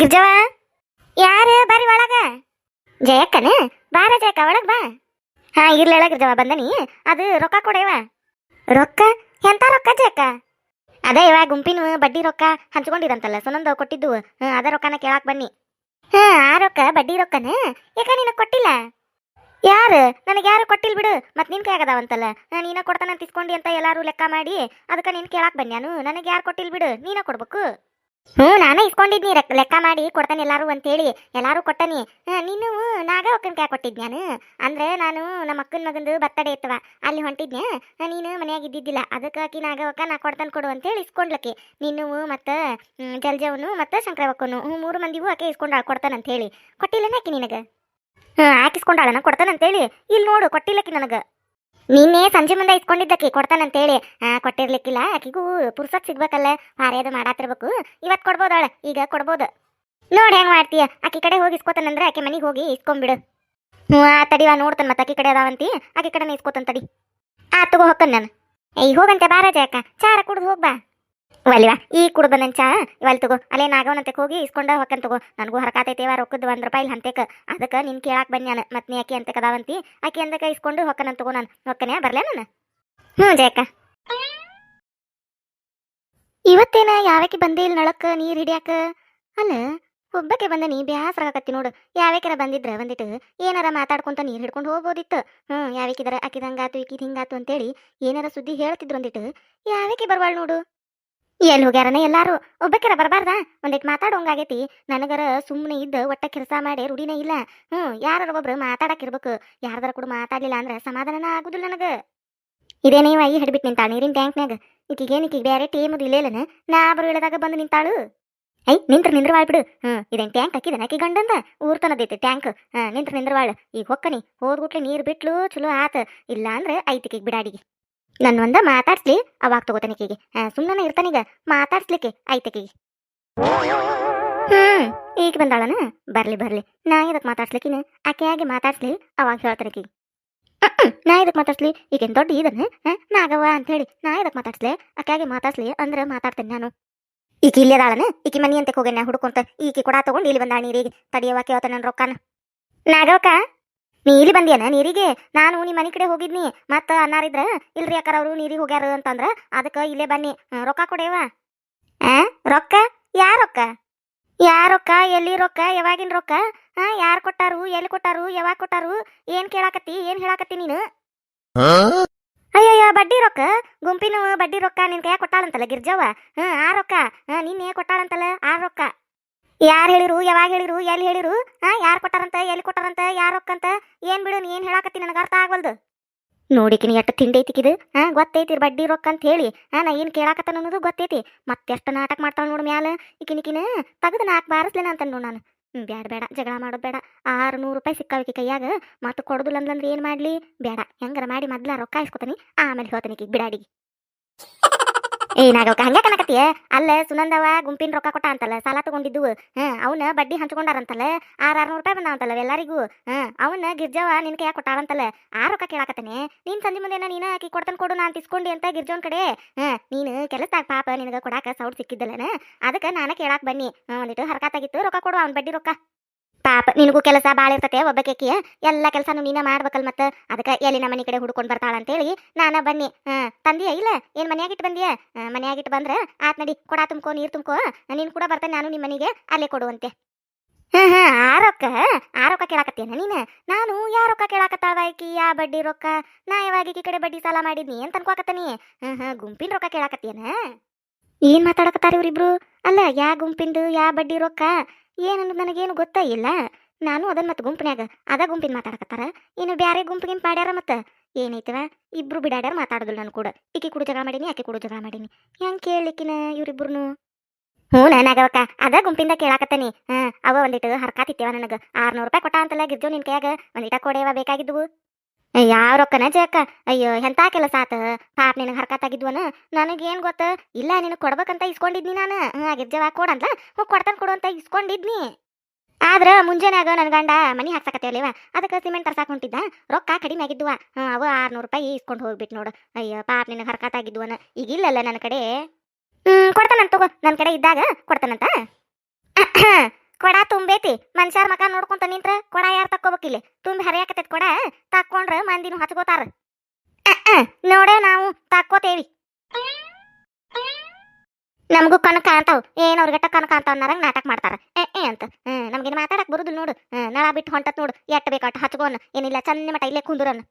ಗಿರ್ಜವ ಯಾರು ಬರ್ರಿ ಒಳಗ. ಜಯಕ್ಕನ ಬಾರ ಜಯಕ್ಕ ಒಳಗ್ ಬಾ. ಹಾ ಇರ್ಲೇಳ ಗಿರ್ಜವ ಬಂದನಿ. ಅದು ರೊಕ್ಕ ಕೊಡೇವ. ರೊಕ್ಕ ಎಂತ ರೊಕ್ಕ ಜಯಕ್ಕ? ಅದೇ ಇವಾಗ ಗುಂಪಿನ ಬಡ್ಡಿ ರೊಕ್ಕ ಹಂಚ್ಕೊಂಡಿರಂತಲ್ಲ ಸುನಂದ ಕೊಟ್ಟಿದ್ದು. ಅದ ರೊಕ್ಕನ ಕೇಳಾಕ್ ಬನ್ನಿ. ಆ ರೊಕ್ಕ ಬಡ್ಡಿ ರೊಕ್ಕನ ಯಾಕ ನೀನ ಕೊಟ್ಟಿಲ್ಲ? ಯಾರು ನನಗೆ ಯಾರು ಕೊಟ್ಟಿಲ್ ಬಿಡು. ಮತ್ ನಿನ್ ಕೈಯಾಗದಾವಂತಲ್ಲ ನೀನ ಕೊಡ್ತಾನಂತ ಇಸ್ಕೊಂಡಿ ಅಂತ ಎಲ್ಲಾರು ಲೆಕ್ಕ ಮಾಡಿ ಅದಕ್ಕೆ ನೀನ್ ಕೇಳಾಕ್ ಬನ್ಯಾನು. ನನಗೆ ಯಾರು ಕೊಟ್ಟಿಲ್ ಬಿಡು, ನೀನ ಕೊಡ್ಬೇಕು. ನಾನೇ ಇಸ್ಕೊಂಡಿದ್ನಿ ಲೆಕ್ಕ ಮಾಡಿ ಕೊಡ್ತಾನೆ ಎಲ್ಲಾರು ಅಂತೇಳಿ ಎಲ್ಲಾರು ಕೊಟ್ಟನಿ. ನೀನು ನಾಗ ಒಕ್ಕನ್ ಕೈ ಕೊಟ್ಟಿದ್ ನಾನು. ಅಂದ್ರೆ ನಾನು ನಮ್ಮ ಅಕ್ಕನ ಮಗಂದು ಬರ್ತಡೇ ಇತ್ತವ, ಅಲ್ಲಿ ಹೊಂಟಿದ್ನೆ. ನೀನು ಮನ್ಯಾಗ ಇದ್ದಿದ್ದಿಲ್ಲ, ಅದಕ್ಕೆ ಆಕಿ ನಾಗ ಒಕ್ಕ ನಾ ಕೊಡ್ತಾನೆ ಕೊಡು ಅಂತೇಳಿ ಇಸ್ಕೊಂಡ್ಲಕ್ಕಿ. ನೀನು ಮತ್ತು ಜಲ್ಜವನು ಮತ್ತು ಶಂಕರವಕ್ಕನು ಮೂರು ಮಂದಿಗೂ ಆಕೆ ಇಸ್ಕೊಂಡಾಳ ಕೊಡ್ತಾನಂತ ಹೇಳಿ. ಕೊಟ್ಟಿಲ್ಲನ ಆಕಿ ನಿನಗೆ? ಹಾಕಿಸ್ಕೊಂಡಾಳನ ಕೊಡ್ತಾನಂತೇಳಿ. ಇಲ್ಲಿ ನೋಡು ಕೊಟ್ಟಿಲ್ಲಕ್ಕಿ ನನಗೆ. ನಿನ್ನೆ ಸಂಜೆ ಮುಂದೆ ಇಸ್ಕೊಂಡಿದ್ದಕ್ಕಿ ಕೊಡ್ತಾನಂತೇಳಿ. ಕೊಟ್ಟಿರ್ಲಿಕ್ಕಿಲ್ಲ, ಆಕಿಗೂ ಪುರ್ಸತ್ ಸಿಗ್ಬೇಕಲ್ಲ, ಪಾರ್ಯದು ಮಾಡಾತಿರ್ಬೇಕು. ಇವತ್ತು ಕೊಡ್ಬೋದಾಳ, ಈಗ ಕೊಡ್ಬೋದು. ನೋಡಿ ಹೆಂಗ್ ಮಾಡ್ತೀಯ? ಆಕಿ ಕಡೆ ಹೋಗಿ ಇಸ್ಕೋತಾನಂದ್ರೆ ಆಕೆ ಮನೆಗೆ ಹೋಗಿ ಇಸ್ಕೊಂಬಿಡು. ತಡಿವಾ ನೋಡ್ತಾನೆ ಮತ್ತೆ ಆಕಿ ಕಡೆ ಅದಾವಂತಿ, ಆಕಿ ಕಡೆನೇ ಇಸ್ಕೋತಾನ ತಡಿ. ತಗೋ ಹೊಕ್ಕನ್ ನಾನು. ಹೋಗಂತೆ ಬಾರ ಜಯಕ್ಕ, ಚಾರ ಕುಡ್ದು ಹೋಗ್ಬಾ. ಒಲಿವಾ ಈಗ ಕುಡ್ದು ನನ್ನ ಚಾ ಇವಲ್ ತಗೋ. ಅಲ್ಲೇ ನಾಗವನಂತೆ ಹೋಗಿ ಇಸ್ಕೊಂಡ ಹೊಕ್ಕನ್ ತಗೋ. ನನಗೂ ಹರಕಾತೈತೇವ ರೊಕ್ಕದ್ದು ₹1 ಹಂತೆಕ. ಅದಕ್ಕೆ ನಿನ್ ಕೇಳಾಕ್ ಬನ್ಯಾನ. ಮತ್ತೆ ನೀ ಆಕಿ ಅಂತೆ ಕದಾವಂತಿ, ಆಕಿ ಅಂದಕ ಇಸ್ಕೊಂಡು ಹೊಕ್ಕನಂತ ತಗೋ. ನಾನು ಹೊಕ್ಕನ್ಯಾ ಬರ್ಲೇ ನಾನು. ಜಯಕ್ಕ ಇವತ್ತೇನ ಯಾವಕ್ಕೆ ಬಂದೇ ಇಲ್ಲ ನಳಕ್ಕ ನೀರು ಹಿಡಿಯಾಕ? ಅಲ್ಲ ಒಬ್ಬಕ್ಕೆ ಬಂದನಿ, ಬ್ಯಾಸರಾಗಕತ್ತಿ ನೋಡು. ಯಾವ್ಯಾಕೆರ ಬಂದಿದ್ರ ಬಂದಿಟ್ಟು ಏನಾರ ಮಾತಾಡ್ಕೊಂತ ನೀರು ಹಿಡ್ಕೊಂಡು ಹೋಗ್ಬೋದಿತ್ತು. ಯಾವಕ್ಕಿದಾರ ಆಕಿದ ಹಂಗಾತು ಈಕಿದ ಹಿಂಗಾತು ಅಂತೇಳಿ ಏನಾರ ಸುದ್ದಿ ಹೇಳ್ತಿದ್ರು ಅಂದಿಟ್ಟು. ಯಾವಕ್ಕೆ ಬರ್ವಾಳ್ ನೋಡು. ಎಲ್ಲಿ ಹೋಗ್ಯಾರನ ಎಲ್ಲಾರು? ಒಬ್ಬಕ್ಕೆರ ಬರಬಾರ್ದ? ಒಂದಿಟ್ಟು ಮಾತಾಡೋಂಗಾಗೈತಿ. ನನಗರ ಸುಮ್ಮನೆ ಇದ್ದ ಒಟ್ಟ ಕೆಲಸ ಮಾಡಿ ರೂಢಿನೇ ಇಲ್ಲ. ಯಾರ ಒಬ್ರು ಮಾತಾಡಕ್ಕಿರ್ಬೇಕು. ಯಾರ್ದಾರ ಕೂಡ ಮಾತಾಡ್ಲಿಲ್ಲ ಅಂದ್ರೆ ಸಮಾಧಾನ ಆಗುದಿಲ್ಲ ನನಗ. ಇದೇ ನೀವ ಈ ಹಿಡ್ಬಿಟ್ಟು ನಿಂತಾಳ ನೀರಿನ ಟ್ಯಾಂಕ್ನಾಗ. ಈಕಿಗೆ ಬೇರೆ ಟೇಮದು ಇಲ್ಲೇಲನ? ನಾ ಬರು ಇಳದಾಗ ಬಂದು ನಿಂತಾಳು. ನಿಂದ್ರವಾಳ್ ಬಿಡು. ಇದೇನ್ ಟ್ಯಾಂಕ್ ಹಾಕಿದನ ಆಕಿ ಗಂಡಂದ? ಊರ್ತನದೈತಿ ಟ್ಯಾಂಕ್. ನಿಂದ್ರವಾಳ್. ಈಗ ಹೊಕ್ಕನಿ ಹೋದ್ಗುಟ್ಲೆ ನೀರು ಬಿಟ್ಲು ಚಲೋ ಆತ. ಇಲ್ಲ ಅಂದ್ರೆ ಐತಿಕಿಗೆ ಬಿಡಾಡಿಗೆ ನನ್ನ ಒಂದ ಮಾತಾಡ್ಸ್ಲಿ ಅವಾಗ ತಗೋತಾನಿಕಿಗೆ. ಸುಮ್ಮನೆ ಇರ್ತಾನೀಗ ಮಾತಾಡ್ಸ್ಲಿಕ್ಕೆ ಐತಿಕಿಗೆ. ಈಗ ಬಂದಾಳನ? ಬರ್ಲಿ ನಾ ಇದಕ್ಕೆ ಮಾತಾಡ್ಸ್ಲಿಕ್ಕಿನ ಆಕೆಯಾಗಿ ಮಾತಾಡ್ಸ್ಲಿ ಅವಾಗ ಹೇಳ್ತಾನಿಕಿಗೆ. ನಾ ಇದಕ್ಕೆ ಮಾತಾಡ್ಸ್ಲಿ ಈಗೇನು ದೊಡ್ಡ ಇದನ್ನ ನಾಗವ್ವ ಅಂತ ಹೇಳಿ ನಾ ಇದಕ್ಕೆ ಮಾತಾಡ್ಸ್ಲಿ ಆಕೆಯಾಗಿ ಮಾತಾಡ್ಸ್ಲಿ ಅಂದ್ರೆ ಮಾತಾಡ್ತೇನೆ ನಾನು. ಈಕಿ ಇಲ್ಲೇದಾಳನ? ಈಕಿ ಮನಿ ಅಂತ ಹೋಗ್ಯಾನ ಹುಡ್ಕೊಂತ ಈಕಿ ಕೊಡ ತಗೊಂಡು ಇಲ್ಲಿ ಬಂದಾಳ ನೀರಿಗೆ. ತಡಿಯವ್ವ ಕೇಳ್ತ ನನ್ನ ರೊಕ್ಕನ. ನಾಗವಕ್ಕ ನೀ ಇಲ್ಲಿ ಬಂದಿಯನ ನೀರಿಗೆ? ನಾನು ನಿಮ್ಮ ಮನೆ ಕಡೆ ಹೋಗಿದ್ನಿ. ಮತ್ತು ಅನ್ನಾರಿದ್ರ ಇಲ್ರಿ ಅಕ್ಕಾರ ಅವರು ನೀರಿಗೆ ಹೋಗ್ಯಾರ ಅಂತಂದ್ರ ಅದಕ್ಕೆ ಇಲ್ಲೇ ಬನ್ನಿ. ರೊಕ್ಕ ಕೊಡೇವ. ರೊಕ್ಕ? ಯಾ ರೊಕ್ಕ ಎಲ್ಲಿ ರೊಕ್ಕ? ಯಾವಾಗಿನ ರೊಕ್ಕ? ಯಾರು ಕೊಟ್ಟಾರು? ಎಲ್ಲಿ ಕೊಟ್ಟಾರು? ಯಾವಾಗ ಕೊಟ್ಟಾರು? ಏನ್ ಕೇಳಾಕತ್ತಿ? ಏನ್ ಹೇಳಾಕತ್ತಿ ನೀನು? ಅಯ್ಯಯ್ಯ ಬಡ್ಡಿ ರೊಕ್ಕ, ಗುಂಪಿನ ಬಡ್ಡಿ ರೊಕ್ಕ ನಿನ್ ಕೈಯಾಗ ಕೊಟ್ಟಾಳಂತಲ್ಲ ಗಿರ್ಜವ್ವ. ಆ ರೊಕ್ಕ ನಿನ್ನೆ ಕೊಟ್ಟಾಳಂತಲ್ಲ ಆ ರೊಕ್ಕ. ಯಾರು ಹೇಳಿರು? ಯಾವಾಗ ಹೇಳಿರು? ಎಲ್ಲಿ ಹೇಳಿರು? ಯಾರು ಕೊಟ್ಟಾರಂತ? ಎಲ್ಲಿ ಕೊಟ್ಟಾರಂತ? ಯಾರ ರೊಕ್ಕ ಅಂತ? ಏನ್ ಬಿಡು ನೀ ಏನ್ ಹೇಳಾಕತ್ತಿ ನನಗೆ ಅರ್ಥ ಆಗವಲ್ದು. ನೋಡಿಕಿನಿ ಎಷ್ಟು ತಿಂಡಿ ಐತಿಕಿದು. ಗೊತ್ತೈತಿ ಬಡ್ಡಿ ರೊಕ್ಕ ಅಂತ ಹೇಳಿ. ನಾ ಏನು ಕೇಳಾಕತ್ತಾನ ಅನ್ನೋದು ಗೊತ್ತೈತಿ. ಮತ್ತೆಷ್ಟು ನಾಟಕ ಮಾಡ್ತಾಳ ನೋಡು ಮ್ಯಾಲ. ಈಕಿನ ತೆಗೆದು 4 ಬಾರಿಸ್ಲೇನ ಅಂತ ನೋಡು ನಾನು. ಬೇಡ ಜಗಳ ಮಾಡೋದು ಬೇಡ. ₹600 ಸಿಕ್ಕಾವಿಕಿ ಕೈಯಾಗ. ಮತ್ತೆ ಕೊಡೋದಿಲ್ಲ ಅಂದ್ಲಂದ್ರೆ ಏನು ಮಾಡಲಿ? ಬೇಡ, ಹೆಂಗಾರ ಮಾಡಿ ಮೊದ್ಲ ರೊಕ್ಕ ಇಸ್ಕೊತಾನಿ, ಆಮೇಲೆ ಹೇಳ್ತಾನಿಕಿಗೆ ಬಿಡಾಡಿಗೆ. ನಾಗವಕ್ಕ ಹಂಗೆ ಕನಕತಿಯ? ಅಲ್ಲ ಸುನಂದವ ಗುಂಪಿನ ರೊಕ್ಕ ಕೊಟ್ಟ ಅಂತಲ್ಲ, ಸಾಲ ತಗೊಂಡಿದ್ದು. ಅವನ ಬಡ್ಡಿ ಹಂಚ್ಕೊಂಡಾರಂತಲ್ಲ, ₹600 ಬಂದಾವಂತಲ್ಲ ಎಲ್ಲರಿಗೂ. ಅವನ ಗಿರ್ಜವ ನಿನ್ ಕೈಯಾಗ ಕೊಟ್ಟಾಳಂತಲ್ಲ, ಆ ರೊಕ್ಕ ಕೇಳಾಕತ್ತಾನೆ. ನೀನ್ ಸಂಜೆ ಮುಂದೆನ ನೀನ ಆಕಿ ಕೊಡ್ತಾನೆ ಕೊಡು ನಾನು ತಿಸ್ಕೊಂಡಿ ಅಂತ ಗಿರ್ಜವನ್ ಕಡೆ. ನೀನು ಕೆಲಸದಾಗ ಪಾಪ ನಿನಗೆ ಕೊಡಾಕ ಸೌಡ್ ಸಿಕ್ಕಿದ್ದಲ್ಲನ, ಅದಕ್ಕೆ ನಾನು ಕೇಳಾಕ್ ಬನ್ನಿ. ಒಂದಿಟ್ಟು ಹರಕಾತಾಗಿತ್ತು ರೊಕ್ಕ ಕೊಡು ಅವನ ಬಡ್ಡಿ ರೊಕ್ಕ. ಪಾಪ ನಿನಗೂ ಕೆಲಸ ಭಾಳ ಇರ್ತತೆ, ಒಬ್ಬಾಕೆಕಿಯ ಎಲ್ಲ ಕೆಲಸನೂ ನೀನ ಮಾಡ್ಬೇಕಲ್. ಮತ್ತೆ ಅದಕ್ಕೆ ಎಲ್ಲಿ ನಮ್ಮ ಮನೆ ಕಡೆ ಹುಡ್ಕೊಂಡು ಬರ್ತಾಳ ಅಂತೇಳಿ ನಾನು ಬನ್ನಿ. ತಂದಿಯ ಇಲ್ಲ ಏನು ಮನ್ಯಾಗಿಟ್ಟು ಬಂದಿಯ? ಮನ್ಯಾಗಿಟ್ಟು ಬಂದ್ರೆ ಆತ್ ನಡಿ, ಕೊಡ ತುಂಬ್ಕೋ ನೀರು ತುಂಬ್ಕೋ. ನೀನು ಕೂಡ ಬರ್ತೇನೆ ನಾನು ನಿಮ್ಮ ಮನೆಗೆ, ಅಲ್ಲೇ ಕೊಡುವಂತೆ. ಆ ರೊಕ್ಕ ಕೇಳಾಕತ್ತೇನ ನೀನು? ನಾನು ಯಾ ರೊಕ್ಕ ಕೇಳಾಕತ್ತಾಳ ಆಕಿ? ಯಾ ಬಡ್ಡಿ ರೊಕ್ಕ? ನಾ ಯಾವಾಗ ಈಕಿ ಕಡೆ ಬಡ್ಡಿ ಸಾಲ ಮಾಡಿದ್ನಿ ಅಂತ ಅನ್ಕೋಕತ್ತಾನಿ. ಗುಂಪಿನ ರೊಕ್ಕ ಕೇಳಾಕತ್ತೇನ? ಏನ್ ಮಾತಾಡಕತ್ತಾರ ಇವ್ರಿಬ್ರು? ಅಲ್ಲ ಯಾ ಗುಂಪಿಂದು ಯಾ ಬಡ್ಡಿ ರೊಕ್ಕ ಏನನ್ನೋದು ನನಗೇನು ಗೊತ್ತಾ ಇಲ್ಲ. ನಾನು ಅದನ್ನ ಮತ್ತೆ ಗುಂಪಿನ್ಯಾಗ ಅದ ಗುಂಪಿನ ಮಾತಾಡಕತ್ತಾರ, ಇನ್ನು ಬ್ಯಾರೆ ಗುಂಪಿಗಿನ್ ಮಾಡ್ಯಾರ. ಮತ್ತೆ ಏನೈತವ ಇಬ್ರು ಬಿಡಾಡ್ಯಾರ ಮಾತಾಡೋದಿಲ್ಲ. ನಾನು ಕೂಡ ಈಕಿ ಕೂಡ ಜಗಳ ಮಾಡೀನಿ, ಆಕೆ ಕೂಡ ಜಗಳ ಮಾಡೀನಿ. ಹೆಂಗೆ ಕೇಳಲಿಕ್ಕಿನ ಇವ್ರಿಬ್ರು? ನಾಗವಕ್ಕ ಅದ ಗುಂಪಿಂದ ಕೇಳಾಕತ್ತಾನಿ. ಅವ ಒಂದಿಟ್ಟು ಹರ್ಕಾತಿತ್ತೇವ ನನಗೆ. ₹600 ಕೊಟ್ಟ ಅಂತಲ್ಲ ಗಿರ್ಜೋ ನಿನ್ ಕೈಯಾಗ, ಒಂದಿಟ ಕೊಡೇವ ಬೇಕಾಗಿದ್ವು. ಯಾವ ರೊಕ್ಕನ ಜಯಕ್ಕ? ಅಯ್ಯೋ ಎಂತ ಕೆಲಸ ಆತ ಪಾಪ ನಿನಗೆ ಹರ್ಕತ್ತಾಗಿದ್ವನ. ನನಗೇನು ಗೊತ್ತ? ಇಲ್ಲ ನಿನಗೆ ಕೊಡ್ಬೇಕಂತ ಇಸ್ಕೊಂಡಿದ್ನಿ ನಾನು. ಗಿರ್ಜವ ಕೊಡಂತ ಹೋಗಿ ಕೊಡ್ತಾನೆ ಕೊಡು ಅಂತ ಇಸ್ಕೊಂಡಿದ್ನಿ. ಆದ್ರೆ ಮುಂಜಾನ್ಯಾಗ ನನ್ನ ಗಂಡ ಮನಿ ಹಾಕ್ಸಕತ್ತೇವಲೇವ, ಅದಕ್ಕೆ ಸಿಮೆಂಟ್ ತರ್ಸಾಕ್ ಹೊಂಟಿದ್ದ. ರೊಕ್ಕ ಕಡಿಮೆ ಆಗಿದ್ವ, ಅವ ₹600 ಇಸ್ಕೊಂಡು ಹೋಗ್ಬಿಟ್ಟು ನೋಡು. ಅಯ್ಯೋ ಪಾಪ ನಿನಗೆ ಹರ್ಕತ್ತಾಗಿದ್ವನ. ಈಗ ಇಲ್ಲಲ್ಲ ನನ್ನ ಕಡೆ. ಕೊಡ್ತಾನಂತ ತಗೋ, ನನ್ನ ಕಡೆ ಇದ್ದಾಗ ಕೊಡ್ತಾನಂತ. ಕೊಡ ತುಂಬೈತಿ ಮನುಷ್ಯರ ಮಕ ನೋಡ್ಕೊಂತ ನಿಂತ್ರ ಕೊಡ ಯಾರು ತಕ್ಕೋಬೇಕಿಲ್ಲ ತುಂಬಿ ಹರಿಯಾಕತೈತಿ ಕೊಡ ತಕ್ಕೊಂಡ್ರ ಮಂದಿನೂ ಹಚ್ಕೋತಾರ ನೋಡೇ ನಾವು ತಕ್ಕೋತೇವಿ ನಮಗೂ ಕಣ್ ಕಾಣ್ತಾವ್ ಏನ್ ಅವ್ರಿಗಟ್ಟ ಕಣ್ ಕಾಣ್ತಾವ್ ಅನ್ನರಂಗ್ ನಾಟಕ ಮಾಡ್ತಾರ ಅಂತ ನಮ್ಗೇನು ಮಾತಾಡಕ್ ಬರುದು ನೋಡು ನಳ ಬಿಟ್ಟು ಹೊಂಟತ್ ನೋಡು ಎಟ್ ಬೇಕಟ್ ಹಚ್ಕೋನ್ ಏನಿಲ್ಲ ಚನ್ನ ಮಟ ಇಲ್ಲೇ ಕುಂದ್ರನ್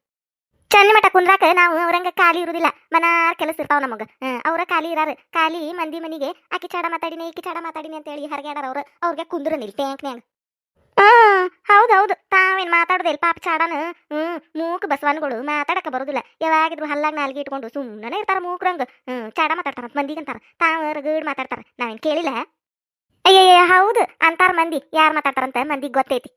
ಚನ್ನ ಮಟ ಕುಂದ್ರಾಕ ನಾವು ಅವ್ರಂಗ ಖಾಲಿ ಇರುದಿಲ್ಲ ಮನಾರ್ ಕೆಲಸ ಇರ್ತಾವ ನಮಗ ಅವ್ರ ಖಾಲಿ ಇರಾರ ಖಾಲಿ ಮಂದಿ ಮನಿಗೆ ಆಕಿ ಚಾಡ ಮಾತಾಡಿನಿ ಈಕಿ ಚಾಡ ಮಾತಾಡಿನಿ ಅಂತ ಹೇಳಿ ಹರಗ್ಯಾಡಾರ ಅವ್ರಿಗೆ ಕುಂದ್ರನಿಲ್ ಟ್ಯಾಂಕ್ನ್ಯಾಗ ಹೌದೌದು ತಾವೇನ್ ಮಾತಾಡುದಿಲ್ಲ ಪಾಪ ಚಾಡನ ಮೂಕ್ ಬಸವನ್ಗಳು ಮಾತಾಡಕ ಬರುದಿಲ್ಲ ಯಾವಾಗಿದ್ರು ಹಲ್ಲಾಗ ನಾಲ್ಗೆ ಇಟ್ಕೊಂಡು ಸುಮ್ಮನೆ ಇರ್ತಾರ ಮೂಕ್ರಂಗ ಚಾಡ ಮಾತಾಡ್ತಾರ ಮಂದಿಗಂತಾರ ತಾವ ರಗಡ್ ಮಾತಾಡ್ತಾರ ನಾವೇನ್ ಕೇಳಿಲ್ಲ ಅಯ್ಯಯ್ಯ ಹೌದು ಅಂತಾರ ಮಂದಿ ಯಾರು ಮಾತಾಡ್ತಾರಂತ ಮಂದಿಗೆ ಗೊತ್ತೈತಿ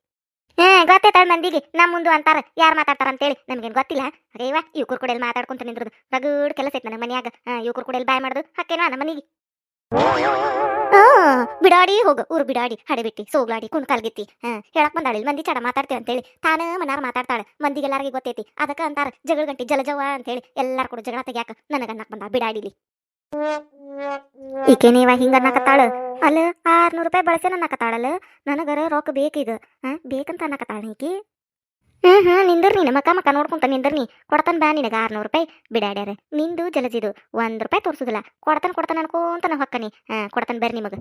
ಗೊತ್ತೈತಾಳ ಮಂದಿಗೆ ನಮ್ಮ ಮುಂದೆ ಅಂತಾರ ಯಾರು ಮಾತಾಡ್ತಾರ ಅಂತೇಳಿ ನಮ್ಗೇನ್ ಗೊತ್ತಿಲ್ಲ ಅರೇವಾ ಇವ್ಕುರ್ ಕೂಡಲ್ಲಿ ಮಾತಾಡ್ಕೊಂತ ನಿಂದ್ರದು ರಗಡ್ ಕೆಲಸ ಐತಿ ನನ್ನ ಮನ್ಯಾಗ ಇವ್ಕುರ್ ಕೂಡಲ್ಲಿ ಬಾಯ್ ಮಾಡುದು ಹಾಕೇನಾ ನಮ್ಮ ಮನಿಗೆ ಬಿಡಾಡಿ ಹೋಗು ಊರು ಬಿಡಾಡಿ ಹಡೆಬಿಟ್ಟಿ ಸೋಗ್ಲಾಡಿ ಕುಣ್ಕಾಲ್ಗಿತ್ತಿ ಹೇಳಕ್ ಬಂದಾಳಿಲ್ ಮಂದಿ ಚಡ ಮಾತಾಡ್ತೇವೆ ಅಂತೇಳಿ ತಾನ ಮನಾರ್ ಮಾತಾಡ್ತಾಳೆ ಮಂದಿಗೆಲ್ಲಾರಿಗೆ ಗೊತ್ತೈತಿ ಅದಕ್ಕ ಅಂತಾರ ಜಗಳ ಗಂಟಿ ಜಲಜವ ಅಂತೇಳಿ ಎಲ್ಲಾರು ಕೂಡ ಜಗಳ ತೆಗ್ಯಾಕ ನನಗನ್ನಕ್ ಬಂದ ಬಿಡಾಡಿಲಿ ಈಕೆ ನೀವ ಹಿಂಗ ಅನ್ನಕತ್ತಾಳ ಅಲ್ಲ 600 ರೂಪಾಯಿ ಬಳಸೇನ ಅನ್ನಕತ್ತಾಳಲ್ಲ ನನಗರ ರೊಕ್ಕ ಬೇಕೀಗ ಬೇಕಂತ ಅನ್ನಕತ್ತಾಳ ಈಕಿ ನಿಂದರ್ ನೀನು ಮಕ ನೋಡ್ಕೊಂತ ನಿಂದರ್ ನೀ ಕೊಡ್ತಾನ ಬಾ ನಿನಗ 600 ರೂಪಾಯಿ ಬಿಡಾಡ್ಯಾರ ನಿಂದು ಜಲಜಿದು 1 ರೂಪಾಯಿ ತೋರ್ಸುದಿಲ್ಲ ಕೊಡ್ತಾನ ಅನ್ಕೋಂತ ನಾ ಹೊಕ್ಕನಿ ಕೊಡ್ತಾನ ಬರ್ರಿ ನಿಮಗ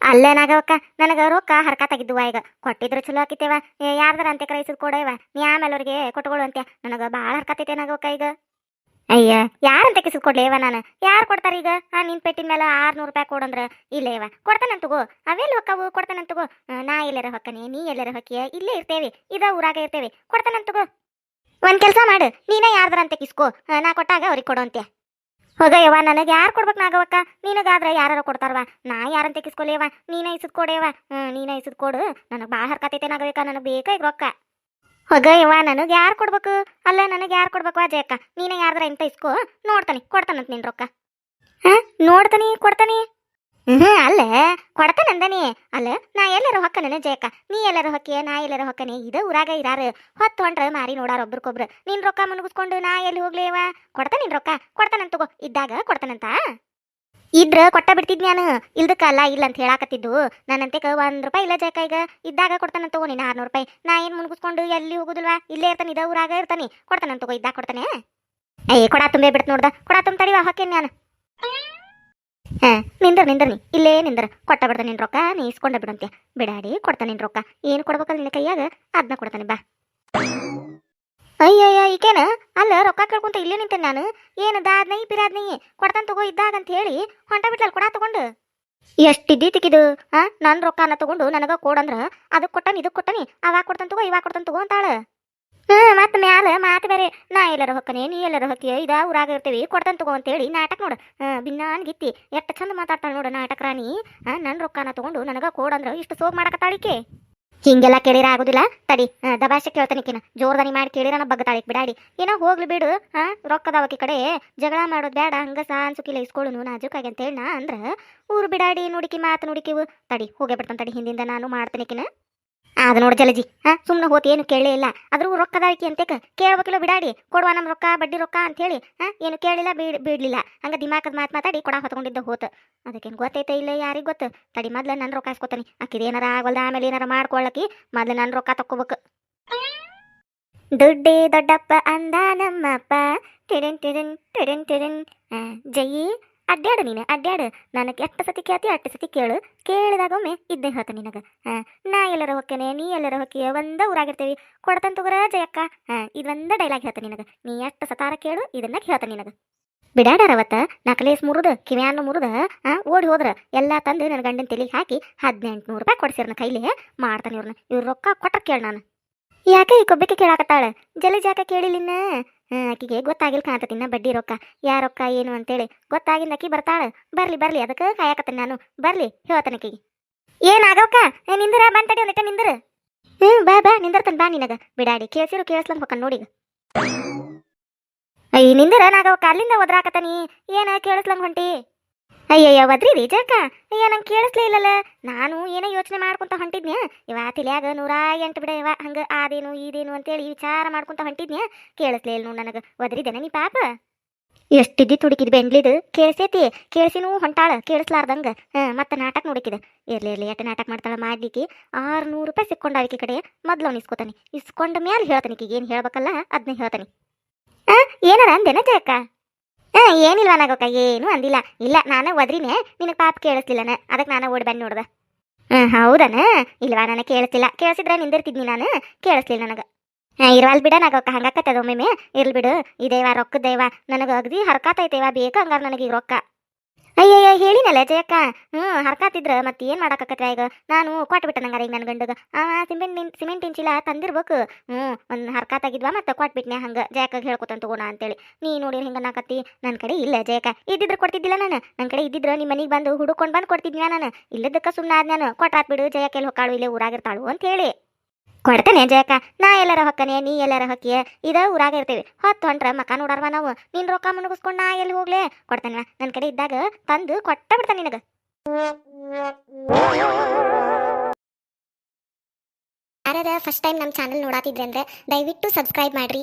ಅಲ್ಲೇ ನಾಗವಕ್ಕ ನನಗ ರೊಕ್ಕ ಹರ್ಕಾತಾಗಿದ್ದುವ ಈಗ ಕೊಟ್ಟಿದ್ರು ಚಲೋ ಆಕಿತೇವ ಯಾರ್ದಾರ ಅಂತೆ ಕ್ರೈಸದ್ ಕೊಡೇವ ನೀ ಆಮೇಲೆ ಅವ್ರಿಗೆ ಕೊಟ್ಕೊಳ್ಳು ಅಂತ್ಯ ನನಗ ಬಾಳ ಹರ್ಕಾತೈತೆ ನಾಗವಕ್ಕ ಈಗ ಅಯ್ಯ ಯಾರಂತ ಕಿಸಿದ್ ಕೊಡ್ಲೇವ ನಾನು ಯಾರು ಕೊಡ್ತಾರ ಈಗ ನಿನ್ ಪೆಟ್ಟಿನ ಮೇಲೆ 600 ರೂಪಾಯಿ ಕೊಡಂದ್ರ ಇಲ್ಲೇವ ಕೊಡ್ತಾನಂತಗೋ ಅವೆಲ್ಲ ಹೊಕ್ಕವು ಕೊಡ್ತಾನಂತಗೋ ನಾ ಎಲ್ಲರ ಹೊಕ್ಕನಿ ನೀ ಎಲ್ಲರ ಹೊಕ್ಕಿಯ ಇಲ್ಲೇ ಇರ್ತೇವೆ ಇದ ಊರಾಗ ಇರ್ತೇವೆ ಕೊಡ್ತಾನಂತಗೋ ಒಂದ್ ಕೆಲ್ಸ ಮಾಡು ನೀನ ಯಾರ್ದಾರ ಅಂತ ಕಿಸ್ಕೋ ನಾ ಕೊಟ್ಟಾಗ ಅವ್ರಿಗೆ ಕೊಡು ಅಂತ್ಯ ಹೋಗಯ್ಯವ ನನಗೆ ಯಾರು ಕೊಡ್ಬೇಕು ನಾಗವಕ್ಕ ನಿನಗಾದ್ರ ಯಾರು ಕೊಡ್ತಾರವ ನಾ ಯಾರಂತ ಕಿಸ್ಕೊಲೇವ ನೀನ ಇಸದ್ ಕೊಡೇವ ನೀನ ಇಸದ್ ಕೊಡು ನನಗೆ ಭಾಳ ಹರ್ಕತೈತೆ ನಾಗವೇಕ ನನಗೆ ಬೇಕಾ ಈಗ ರೊಕ್ಕ ಹೋಗಯ್ಯವ ನನಗೆ ಯಾರು ಕೊಡ್ಬೇಕು ಅಲ್ಲ ನನಗೆ ಯಾರು ಕೊಡ್ಬೇಕು ಅಜಯಕ್ಕ ನೀನ ಯಾರ್ದಾರ ಎಂತ ಇಸ್ಕೋ ನೋಡ್ತಾನೆ ಕೊಡ್ತಾನಂತ ನಿನ್ ರೊಕ್ಕ ನೋಡ್ತಾನಿ ಕೊಡ್ತಾನಿ ಅಲ್ಲ ಕೊಡ್ತಾನಂದನಿ ಅಲ್ಲ ನಾ ಎಲ್ಲರ ಹೊಕ್ಕನ ಜಯಕ್ಕ ನೀ ಎಲ್ಲರ ಹೊಕ್ಕಿಯ ನಾ ಎಲ್ಲರ ಹೊಕ್ಕನೆ ಇದ ಊರಾಗ ಇರಾರ ಹೊತ್ತು ಹೊಂಟ್ರ ಮಾರಿ ನೋಡಾರ ಒಬ್ರಕೊಬ್ರು ನಿನ್ ರೊಕ್ಕ ಮುನ್ಗಿಸ್ಕೊಂಡು ನಾ ಎಲ್ಲಿ ಹೋಗ್ಲೇವ ಕೊಡ್ತಾನ ನಿನ್ ರೊಕ್ಕ ಕೊಡ್ತಾನಂತಗೋ ಇದ್ದಾಗ ಕೊಡ್ತಾನಂತ ಇದ್ರ ಕೊಟ್ಟ ಬಿಡ್ತಿದ್ ನಾನು ಇಲ್ದಕ್ಕಲ್ಲ ಇಲ್ಲ ಅಂತ ಹೇಳಾಕತ್ತಿದ್ದು ನನ್ನಂತೆಕ 1 ರೂಪಾಯಿ ಇಲ್ಲ ಜಯಕ್ಕ ಈಗ ಇದ್ದಾಗ ಕೊಡ್ತಾನಂತಗೋ ನೀನು 600 ರೂಪಾಯಿ ನಾ ಏನ್ ಮುನ್ಗಿಸ್ಕೊಂಡು ಎಲ್ಲಿ ಹೋಗುದಿಲ್ವಾ ಇಲ್ಲೇ ಇರ್ತಾನೆ ಇದ ಊರಾಗ ಇರ್ತಾನೆ ಕೊಡ್ತಾನಂತಗೋ ಇದ್ದಾಗ ಕೊಡ್ತಾನೆ ಅಯ್ಯ ಕೊಡ ತುಂಬೇ ಬಿಡ್ತು ನೋಡ್ದ ಕೊಡ ತುಂಬತಡಿವ ಹೊಕ್ಕೇನ್ ನಾನು ನಿಂದರ್ ನೀ ಇಲ್ಲೇ ನಿಂದರ್ ಕೊಟ್ಟ ಬಿಡ್ದ ನಿನ್ ರೊಕ್ಕ ನೀ ಇಸ್ಕೊಂಡ ಬಿಡಂತೆ ಬಿಡಾಡಿ ಕೊಡ್ತಾನೆ ನಿನ್ ರೊಕ್ಕ ಏನು ಕೊಡ್ಬೇಕಲ್ಲ ನಿನ್ನ ಕೈಯಾಗ ಅದನ್ನ ಕೊಡ್ತಾನೆ ಬಾ ಅಯ್ಯಯ್ಯ ಈಕೇನ ಅಲ್ಲ ರೊಕ್ಕ ಕೇಳ್ಕೊಂತ ಇಲ್ಲೇ ನಿಂತೇನೆ ನಾನು ಏನು ದಾದ್ನೈ ಪಿರಾದ್ನೈ ಕೊಡ್ತಾನೆ ತಗೋ ಇದ್ದಾಗ ಅಂತ ಹೇಳಿ ಹೊಂಟ ಬಿಟ್ಲಲ್ ಕೊಡ ತಗೊಂಡು ಎಷ್ಟಿದ್ದಿ ತಿಕ್ಕಿದು ನನ್ ರೊಕ್ಕನ ತಗೊಂಡು ನನಗ ಕೊಡಂದ್ರ ಅದಕ್ಕೆ ಕೊಟ್ಟನಿ ಇದಕ್ಕೆ ಕೊಟ್ಟನಿ ಅವಾಗ ಕೊಡ್ತಾನೆ ತಗೋ ಇವಾಗ ಕೊಡ್ತಾನೆ ತಗೋ ಅಂತಾಳ ಮತ್ತ ಮ್ಯಾಲ ಮಾತು ಬೇರೆ ನಾ ಎಲ್ಲರ ಹೊಕ್ಕನೆ ನೀ ಎಲ್ಲರ ಹೊಕ್ಕಿಯ ಇದ ಊರಾಗ ಇರ್ತೇವಿ ಕೊಡ್ತಾನೆ ತಗೋ ಅಂತೇಳಿ ನಾಟಕ ನೋಡು ಬಿನ್ನಾನ್ ಗಿತ್ತಿ ಎಷ್ಟು ಚಂದ ಮಾತಾಡ್ತಾಳೆ ನೋಡು ನಾಟಕ ರಾಣಿ ನನ್ನ ರೊಕ್ಕನ ತಗೊಂಡು ನನಗ ಕೊಡಂದ್ರ ಇಷ್ಟು ಸೋಗ್ ಮಾಡಕತ್ತಾಳಿಕೆ ಹಿಂಗೆಲ್ಲ ಕೇಳಿರ ಆಗುದಿಲ್ಲ ತಡಿ ದಬಾಷೆ ಕೇಳ್ತಾನಿಕಿನ ಜೋರ್ದನಿ ಮಾಡಿ ಕೇಳಿರ ಬಗ್ತಾಳಿಕ್ ಬಿಡಾಡಿ ಏನೋ ಹೋಗ್ಲಿ ಬಿಡು ರೊಕ್ಕದವಕಿ ಕಡೆ ಜಗಳ ಮಾಡೋದು ಬೇಡ ಹಂಗ ಸಾನ್ಸುಕಿಲ್ಲ ಇಸ್ಕೊಳ್ಳು ನಾಜುಕಾಗಿ ಅಂತೇಳಿ ನಾ ಅಂದ್ರ ಊರು ಬಿಡಾಡಿ ನುಡುಕಿ ಮಾತು ನುಡುಕಿವು ತಡಿ ಹೋಗೇ ಬಿಡ್ತಾನೆ ತಡಿ ಹಿಂದಿಂದ ನಾನು ಮಾಡ್ತೇನಿಕಿನ ಅದ ನೋಡ್ ಜಲಜಿ ಸುಮ್ಮನೆ ಹೋತ್ ಏನು ಕೇಳೇ ಇಲ್ಲ ಅದ್ರೂ ರೊಕ್ಕದಾಕಿ ಅಂತೇಕ ಕೇಳ್ಬೇಕಿಲ್ಲ ಬಿಡಾಡಿ ಕೊಡುವ ನಮ್ ರೊಕ್ಕ ಬಡ್ಡಿ ರೊಕ್ಕ ಅಂತ ಹೇಳಿ ಏನು ಕೇಳಿಲ್ಲ ಬಿಡ್ಲಿಲ್ಲ ಹಂಗ ದಿಮಾಕದ ಮಾತಾಡಿ ಕೊಡ ಹೊತ್ಕೊಂಡಿದ್ದ ಹೋತ ಅದಕ್ಕೇನು ಗೊತ್ತೈತೆ ಇಲ್ಲ ಯಾರಿಗೆ ಗೊತ್ತು ತಡಿ ಮೊದ್ಲ ನನ್ನ ರೊಕ್ಕ ಇಸ್ಕೊತಾನಿ ಆಕಿದ ಏನಾರ ಆಗಲ್ದ ಆಮೇಲೆ ಏನಾರ ಮಾಡ್ಕೊಳ್ಳಕಿ ಮೊದ್ಲು ನನ್ನ ರೊಕ್ಕ ತಕ್ಕೋಬೇಕು ದುಡ್ಡೇ ದೊಡ್ಡಪ್ಪ ಅಂದ ನಮ್ಮಪ್ಪ ಟಿರಿನ್ ಟಿರಿನ್ ಟಿರಿನ್ ಟಿರಿನ್ ಜಯಿ ಅಡ್ಡಾಡು ನೀನು ಅಡ್ಡಾಡು ನನಗೆ ಎಷ್ಟು ಸತಿ ಕೇಳ್ತಿ ಅಷ್ಟು ಸತಿ ಕೇಳು ಕೇಳಿದಾಗೊಮ್ಮೆ ಇದ್ದೇ ಹೇಳ್ತ ನಿನಗ ನಾ ಎಲ್ಲರ ಹೊಕ್ಕೇನೆ ನೀ ಎಲ್ಲರ ಹೊಕ್ಕಿಯ ಒಂದ ಊರಾಗಿರ್ತೇವಿ ಕೊಡ್ತಾನ ತಗೋರ ಜಯಕ್ಕ ಇದೊಂದ ಡೈಲಾಗ್ ಹೇಳ್ತ ನಿನಗ ನೀ ಎಷ್ಟು ಸತಾರ ಕೇಳು ಇದನ್ನ ಹೇಳ್ತ ನಿನಗ ಬಿಡಾಡಾರವತ್ತ ನಕಲೇಸ್ ಮುರುದ ಕಿವ್ಯಾನು ಮುರುದ ಓಡಿ ಹೋದ್ರ ಎಲ್ಲಾ ತಂದು ನನ್ನ ಗಂಡನ ತಲೆಗೆ ಹಾಕಿ 1800 ರೂಪಾಯಿ ಕೊಡ್ಸಿರ್ನ ಕೈಲಿ ಮಾಡ್ತಾನೆ ಇವ್ರ ರೊಕ್ಕ ಕೊಟ್ರ ಕೇಳ ನಾನು ಯಾಕೆ ಈ ಕೊಬ್ಬಕ್ಕೆ ಕೇಳಾಕತ್ತಾಳ ಜಲಜ್ ಯಾಕೆ ಕೇಳಿಲಿನ್ನ ಆಕಿಗೆ ಗೊತ್ತಾಗಿಲ್ ಕಾಣತಿನ್ನ ಬಡ್ಡಿ ರೊಕ್ಕ ಯಾ ರೊಕ್ಕ ಏನು ಅಂತೇಳಿ ಗೊತ್ತಾಗಿಂದ ಆಕಿ ಬರ್ತಾಳ ಬರ್ಲಿ ಅದಕ್ಕೆ ಕಾಯಕತ್ತಾನೆ ನಾನು ಬರ್ಲಿ ಹೇಳ್ತಾನಕಿಗೆ ಏನಾಗವಕ್ಕ ನಿಂದರ ಬಂತಡಿ ಒಂದಿಟ್ಟ ನಿಂದರ ಬಾ ನಿಂದರ್ತನ್ ಬಾ ನಿನಗ ಬಿಡಾಡಿ ಕೇಳಿಸ್ಲಂದ್ ಹೊಕ್ಕ ನೋಡಿ ಅಯ್ಯ ನಿಂದರ ನಾಗವಕ್ಕ ಅಲ್ಲಿಂದ ಒದ್ರಾಕತ್ತಾನಿ ಏನ ಕೇಳಿಸ್ಲಂಗ್ ಹೊಂಟಿ ಅಯ್ಯಯ್ಯ ಒದ್ರಿ ಜಕ್ಕ ಅಯ್ಯ ನಂಗೆ ಕೇಳಿಸ್ಲೇ ಇಲ್ಲಲ್ಲ ನಾನು ಏನೋ ಯೋಚನೆ ಮಾಡ್ಕೊಂತ ಹೊಂಟಿದ್ನ್ಯಾ ಇವ ತಿಲ್ಯಾಗ 108 ಬಿಡ ಇವ ಹಂಗ ಆದೇನು ಇದೇನು ಅಂತೇಳಿ ವಿಚಾರ ಮಾಡ್ಕೊಂತ ಹೊಂಟಿದ್ನ್ಯಾ ಕೇಳಿಸ್ಲೇ ಇಲ್ಲ ನೋಡು ನನಗೆ ಒದ್ರಿದೇನ ನೀ ಪಾಪ ಎಷ್ಟಿದ್ದಿ ತುಡುಕಿದ್ ಬೆಂಗ್ಲಿದು ಕೇಳಿಸೈತಿ ಕೇಳಿಸಿನೂ ಹೊಂಟಾಳ ಕೇಳಿಸ್ಲಾರ್ದಂಗ ಮತ್ತೆ ನಾಟಕ ನೋಡಿಕಿದ ಇರ್ಲಿ ಎಟ್ಟು ನಾಟಕ ಮಾಡ್ತಾಳ ಮಾಡ್ಲಿಕ್ಕೆ 600 ರೂಪಾಯಿ ಸಿಕ್ಕೊಂಡ ಆಕೆ ಕಡೆ ಮೊದ್ಲು ಅವ್ನು ಇಸ್ಕೊತಾನೆ ಇಸ್ಕೊಂಡ ಮ್ಯಾಲ ಹೇಳ್ತಾನೆ ಈಗ ಏನು ಹೇಳ್ಬೇಕಲ್ಲ ಅದನ್ನ ಹೇಳ್ತಾನೆ ಏನಾರ ಅಂದೇನ ಜಯಕ್ಕ ಏನಿಲ್ವ ನಾಗಕ್ಕ ಏನು ಅಂದಿಲ್ಲ ಇಲ್ಲ ನಾನು ಒದ್ರಿನೇ ನಿನಗೆ ಪಾಪ ಕೇಳಿಸ್ಲಿಲ್ಲನ ಅದಕ್ಕೆ ನಾನು ಓಡಿ ಬನ್ನಿ ನೋಡ್ದ ಹೌದನ ಇಲ್ವಾ ನನಗೆ ಕೇಳಿಸ್ಲಿಲ್ಲ ಕೇಳಿಸಿದ್ರೆ ನಿಂದಿರ್ತಿದ್ನಿ ನಾನು ಕೇಳಿಸ್ಲಿಲ್ಲ ನನಗೆ ಇರವಲ್ ಬಿಡ ನಾಗಕ್ಕ ಹಂಗಾಕತ್ತದ ಒಮ್ಮೆ ಇರ್ಲಿ ಬಿಡು ಇದೇವಾ ರೊಕ್ಕದೇವಾ ನನಗೆ ಅಗದಿ ಹರ್ಕಾತೈತೇವಾ ಬೇಕು ಹಂಗಾರ ನನಗೆ ಈಗ ರೊಕ್ಕ ಅಯ್ಯಯ್ಯ ಹೇಳಿನಲ್ಲ ಜಯಕ್ಕ ಹರ್ಕಾತಿದ್ರ ಮತ್ತೆ ಏನು ಮಾಡಾಕತ್ತ ಈಗ ನಾನು ಕೊಟ್ಬಿಟ್ಟೆ ನಂಗಾರ ಈಗ ನನ್ನ ಗಂಡಗ ಸಿಮೆಂಟಿನ ಚೀಲ ತಂದಿರ್ಬೇಕು ಒಂದು ಹರ್ಕಾತಾಗಿದ್ವಾ ಮತ್ತೆ ಕೊಟ್ಬಿಟ್ನೆ ಹಂಗೆ ಜಯಕ್ಕ ಹೇಳ್ಕೊತಾನೆ ತಗೋಣ ಅಂತೇಳಿ ನೀ ನೋಡಿ ಹಿಂಗೆ ನಾಕತ್ತಿ ನನ್ನ ಕಡೆ ಇಲ್ಲ ಜಯಕ್ಕ ಇದ್ದಿದ್ರೆ ಕೊಡ್ತಿದ್ದಿಲ್ಲ ನಾನು ನನ್ನ ಕಡೆ ಇದ್ದಿದ್ರೆ ನಿಮ್ಮ ಮನೆಗೆ ಬಂದು ಹುಡುಕೊಂಡು ಬಂದು ಕೊಡ್ತಿದ್ನ ನಾನು ಇಲ್ಲದಕ್ಕೆ ಸುಮ್ಮನೆ ಆದ್ ನಾನು ಕೊಟ್ರಾತ್ ಬಿಡು ಜಯಕ್ಕ ಎಲ್ಲಿ ಹೊಕ್ಕಾಳು ಇಲ್ಲೇ ಊರಾಗಿರ್ತಾಳು ಅಂತ ಹೇಳಿ ಕೊಡ್ತೇನೆ ಜಯಕ್ಕ ನಾ ಎಲ್ಲಾರ ಹೊಕ್ಕನೆ ನೀ ಎಲ್ಲಾರ ಹೊಕ್ಕಿಯ ಇದ ಊರಾಗ ಇರ್ತೀವಿ ಹೊತ್ತು ಹೊಂಟ್ರ ಮಕ ನೋಡಾರ್ವ ನಾವು ನಿನ್ ರೊಕ್ಕ ಮುಣಗಿಸ್ಕೊಂಡು ನಾ ಎಲ್ಲಿ ಹೋಗ್ಲೆ ಕೊಡ್ತೇನೆ ನನ್ನ ಕಡೆ ಇದ್ದಾಗ ತಂದು ಕೊಟ್ಟ ಬಿಡ್ತಾನೆ ನಿನಗ ಯಾರದ ಫಸ್ಟ್ ಟೈಮ್ ನಮ್ಮ ಚಾನಲ್ ನೋಡಾತಿದ್ರೆ ಅಂದ್ರೆ ದಯವಿಟ್ಟು ಸಬ್ಸ್ಕ್ರೈಬ್ ಮಾಡ್ರಿ.